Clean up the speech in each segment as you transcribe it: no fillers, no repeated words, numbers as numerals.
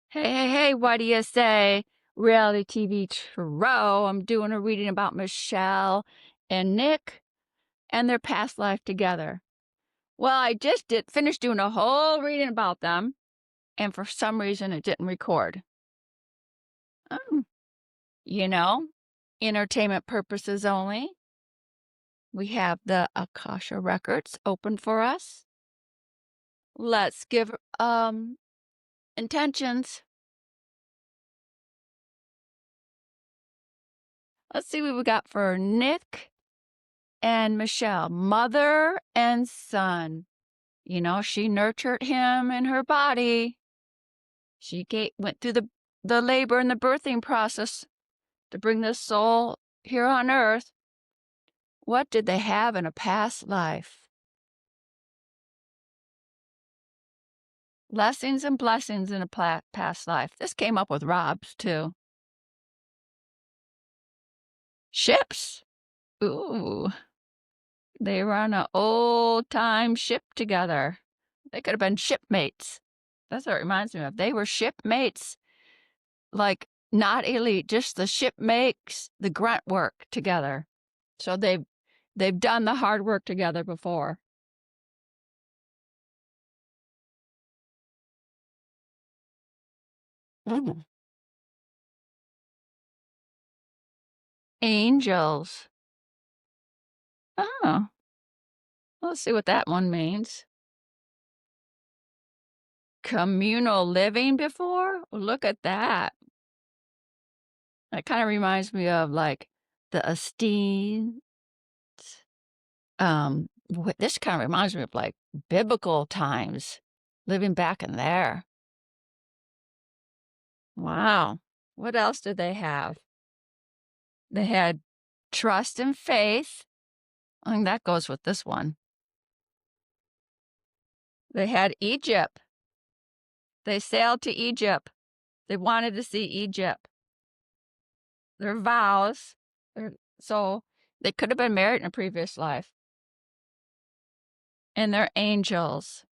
Hey, hey, hey, what do you say? Reality TV Tro. I'm doing a reading about Michelle and Nick and their past life together. Well, I just finished doing a whole reading about them, and for some reason it didn't record. Um, you know, entertainment purposes only. We have the Akasha records open for us. Let's give intentions. Let's see what we got for Nick and Michelle, mother and son. She nurtured him in her body. She went through the labor and the birthing process to bring this soul here on earth. What did they have in a past life? Blessings and blessings in a past life. This came up with Rob's, too. Ships. Ooh. They were on an old-time ship together. They could have been shipmates. That's what it reminds me of. They were shipmates. Like, not elite, just the ship makes the grunt work together. So they've done the hard work together before. Mm. Angels. Oh, let's see what that one means. Communal living before? Look at that. That kind of reminds me of like the esteem. This kind of reminds me of like biblical times, living back in there. Wow. What else did they have? They had trust and faith. I think that goes with this one. They had Egypt. They sailed to Egypt. They wanted to see Egypt. Their vows. So they could have been married in a previous life. And they're angels.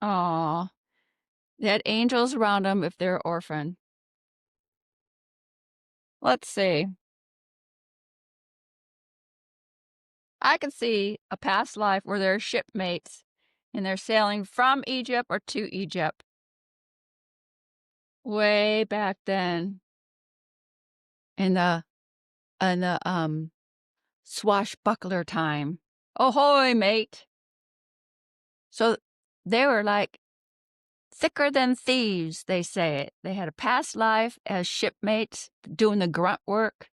Oh, they had angels around them if they're orphan. Let's see. I can see a past life where they're shipmates and they're sailing from Egypt or to Egypt. Way back then in the swashbuckler time. Ahoy, mate. So they were like thicker than thieves, they say. They had a past life as shipmates doing the grunt work.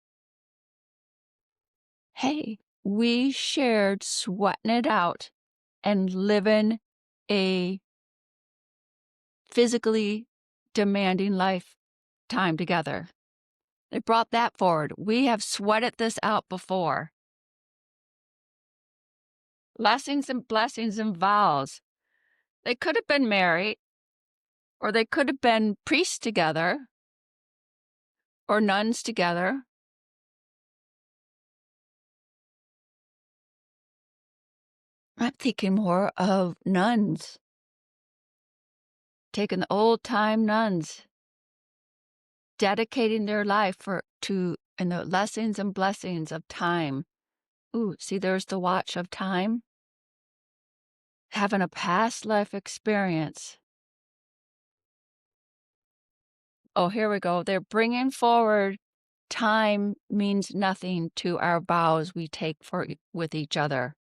Hey, we shared sweating it out and living a physically demanding lifetime together. They brought that forward. We have sweated this out before. Blessings and vows. They could have been married, or they could have been priests together, or nuns together. I'm thinking more of nuns, taking the old-time nuns, dedicating their life in the lessons and blessings of time. Ooh, see, there's the watch of time. Having a past life experience. Oh, here we go. They're bringing forward time means nothing to our vows we take with each other.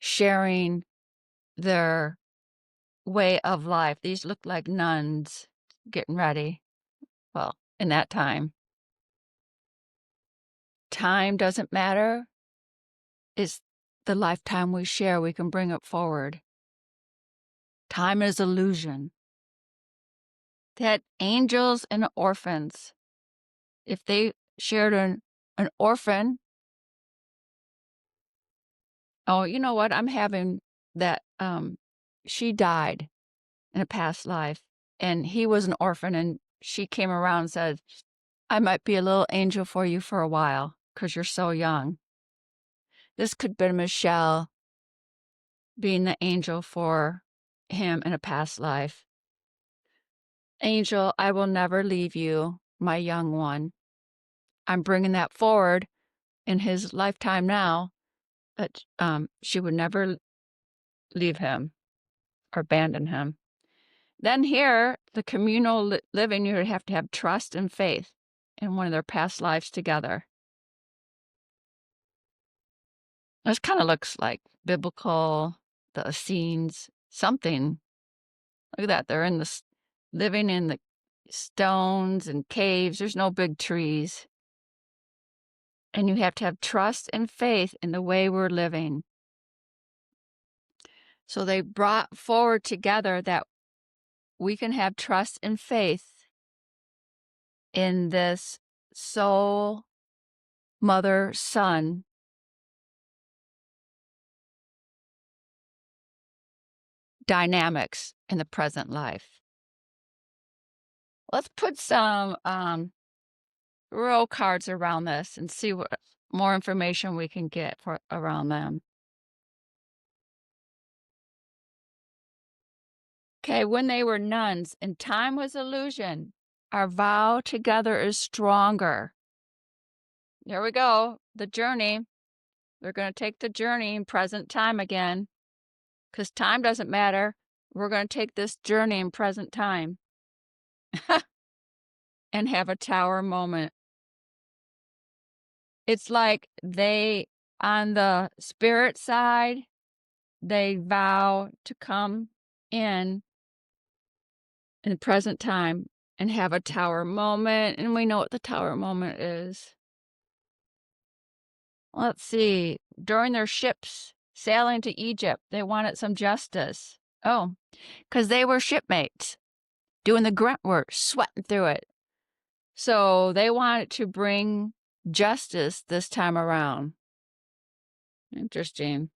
Sharing their way of life. These look like nuns getting ready. Well, in that time. Time doesn't matter. It's the lifetime we share. We can bring it forward. Time is illusion. They had angels and orphans. If they shared an orphan, oh, you know what? I'm having that, she died in a past life, and he was an orphan, and she came around and said, I might be a little angel for you for a while because you're so young. This could be Michelle being the angel for him in a past life. Angel, I will never leave you, my young one. I'm bringing that forward in his lifetime now, that she would never leave him or abandon him. Then here, the communal living, you have to have trust and faith in one of their past lives together. This kind of looks like biblical, the Essenes, something. Look at that. They're in the living in the stones and caves. There's no big trees. And you have to have trust and faith in the way we're living. So they brought forward together that we can have trust and faith in this soul, mother, son dynamics in the present life. Let's put some row cards around this and see what more information we can get around them. Okay, when they were nuns and time was illusion, our vow together is stronger. Here we go, the journey. They're going to take the journey in present time again, because time doesn't matter. We're going to take this journey in present time and have a tower moment. It's like they, on the spirit side, they vow to come in the present time and have a tower moment. And we know what the tower moment is. Let's see. During their ships sailing to Egypt, they wanted some justice. Oh, because they were shipmates doing the grunt work, sweating through it. So they wanted to bring justice this time around. Interesting.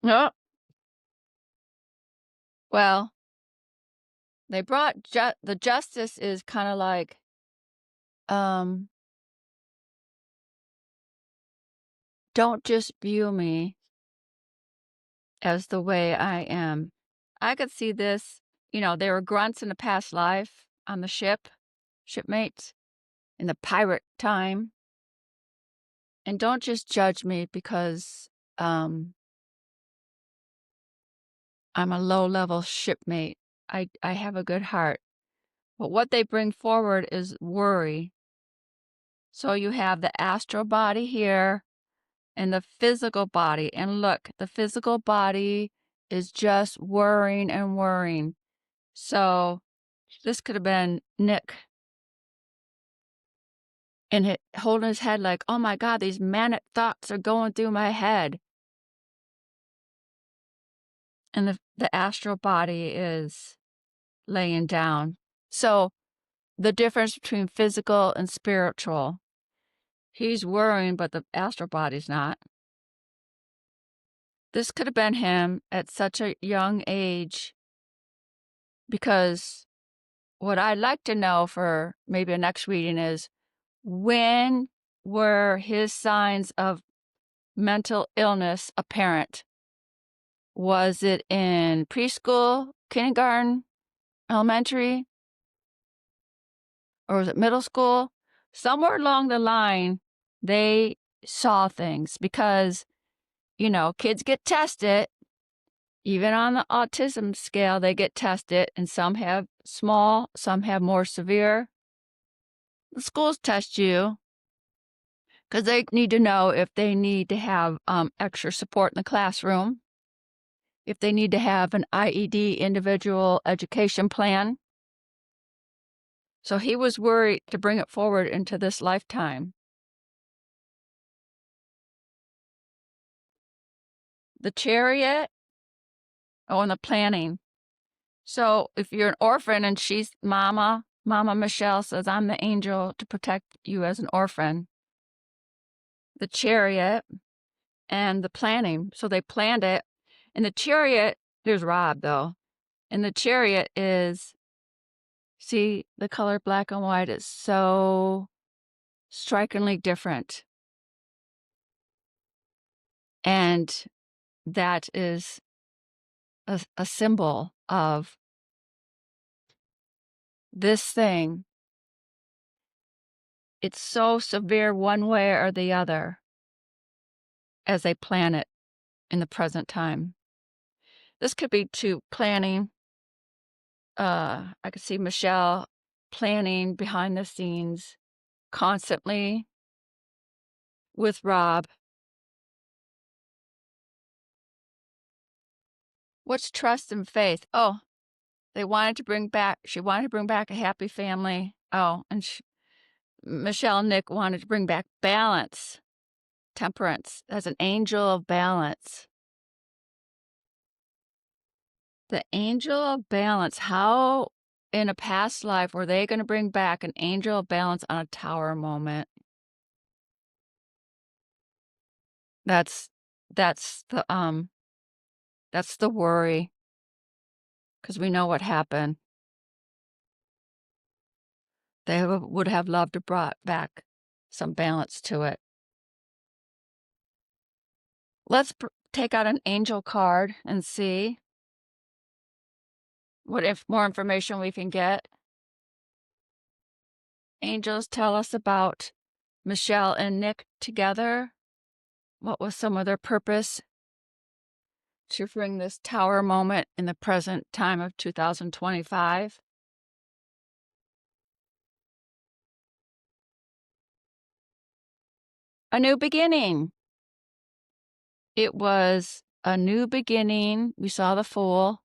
Oh, well, they brought the justice is kind of like, don't just view me as the way I am. I could see this, they were grunts in a past life on the shipmates in the pirate time. And don't just judge me because I'm a low-level shipmate. I have a good heart. But what they bring forward is worry. So you have the astral body here and the physical body. And look, the physical body is just worrying and worrying. So this could have been Nick and holding his head like, oh my God, these manic thoughts are going through my head. And the astral body is laying down. So the difference between physical and spiritual. He's worrying, but the astral body's not. This could have been him at such a young age, because what I'd like to know for maybe a next reading is, when were his signs of mental illness apparent? Was it in preschool, kindergarten, elementary, or was it middle school? Somewhere along the line, they saw things because, kids get tested. Even on the autism scale, they get tested, and some have small, some have more severe. The schools test you because they need to know if they need to have extra support in the classroom, if they need to have an IED, individual education plan. So he was worried to bring it forward into this lifetime. The chariot, and the planning. So if you're an orphan and she's Mama Michele says, I'm the angel to protect you as an orphan. The chariot and the planning. So they planned it. And the chariot, there's Rob though. And the chariot is, see, the color black and white is so strikingly different. And that is a symbol of this thing. It's so severe one way or the other as they plan it in the present time. This could be to planning. I could see Michele planning behind the scenes constantly with Rob. What's trust and faith? Oh, she wanted to bring back a happy family. Oh, and Michele and Nick wanted to bring back balance, temperance. That's an angel of balance. The angel of balance. How in a past life were they going to bring back an angel of balance on a tower moment? That's the worry, because we know what happened. They would have loved to brought back some balance to it. Let's take out an angel card and see what more information we can get. Angels tell us about Michele and Nick together. What was some of their purpose to bring this tower moment in the present time of 2025? A new beginning. It was a new beginning. We saw the Fool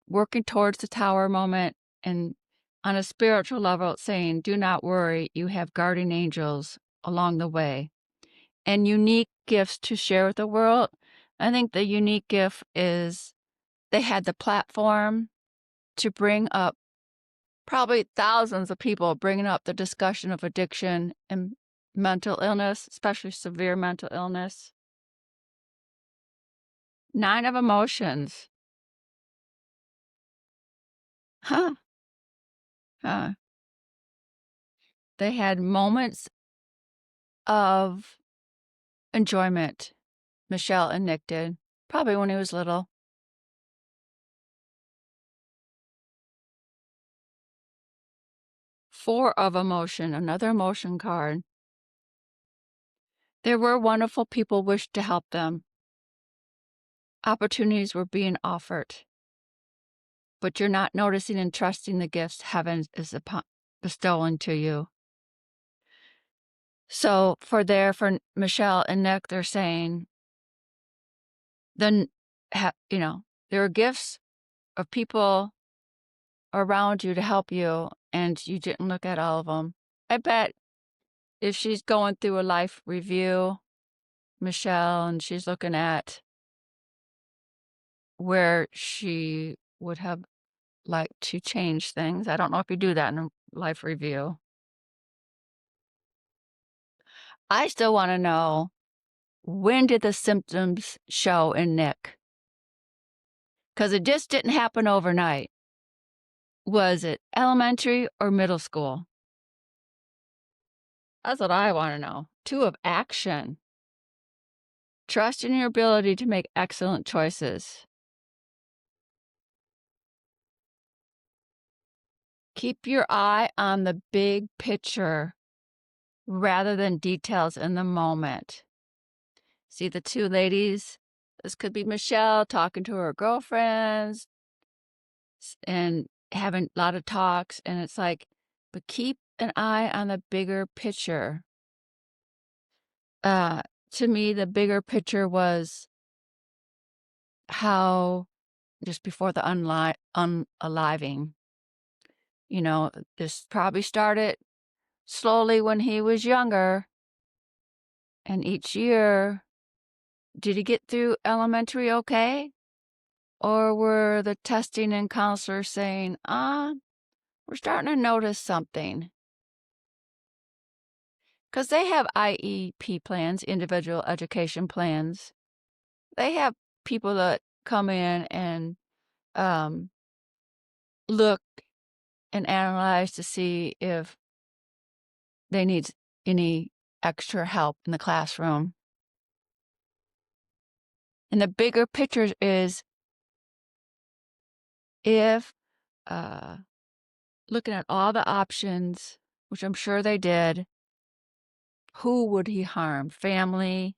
working towards the tower moment, and on a spiritual level, it's saying, do not worry, you have guardian angels along the way. And unique gifts to share with the world. I think the unique gift is they had the platform to bring up probably thousands of people, bringing up the discussion of addiction and mental illness, especially severe mental illness. 9 of emotions. Huh. They had moments of enjoyment, Michele and Nick did, probably when he was little. 4 of emotion, another emotion card. There were wonderful people wished to help them. Opportunities were being offered. But you're not noticing and trusting the gifts heaven is bestowing to you. So for Michele and Nick, they're saying, then, there are gifts of people around you to help you, and you didn't look at all of them. I bet if she's going through a life review, Michele, and she's looking at where she would have liked to change things. I don't know if you do that in a life review. I still want to know, when did the symptoms show in Nick? Because it just didn't happen overnight. Was it elementary or middle school? That's what I want to know. 2 of action. Trust in your ability to make excellent choices. Keep your eye on the big picture rather than details in the moment. See the 2 ladies? This could be Michele talking to her girlfriends and having a lot of talks, and it's like, but keep an eye on the bigger picture. To me, the bigger picture was how just before the unaliving, this probably started slowly when he was younger. And each year, did he get through elementary okay? Or were the testing and counselors saying, we're starting to notice something? Because they have IEP plans, individual education plans. They have people that come in and look and analyze to see if they need any extra help in the classroom. And the bigger picture is if, looking at all the options, which I'm sure they did, who would he harm? Family?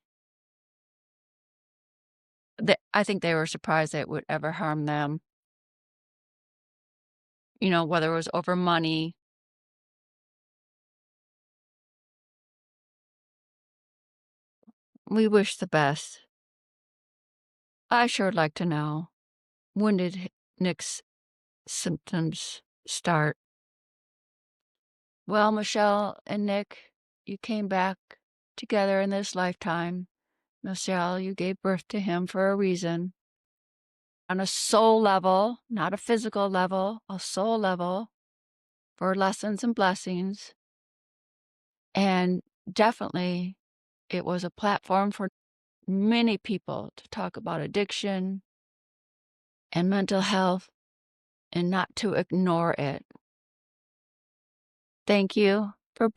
I think they were surprised that it would ever harm them, whether it was over money. We wish the best. I sure would like to know, when did Nick's symptoms start? Well, Michelle and Nick, you came back together in this lifetime. Michelle, you gave birth to him for a reason. On a soul level, not a physical level, a soul level, for lessons and blessings. And definitely, it was a platform for many people to talk about addiction and mental health and not to ignore it. Thank you for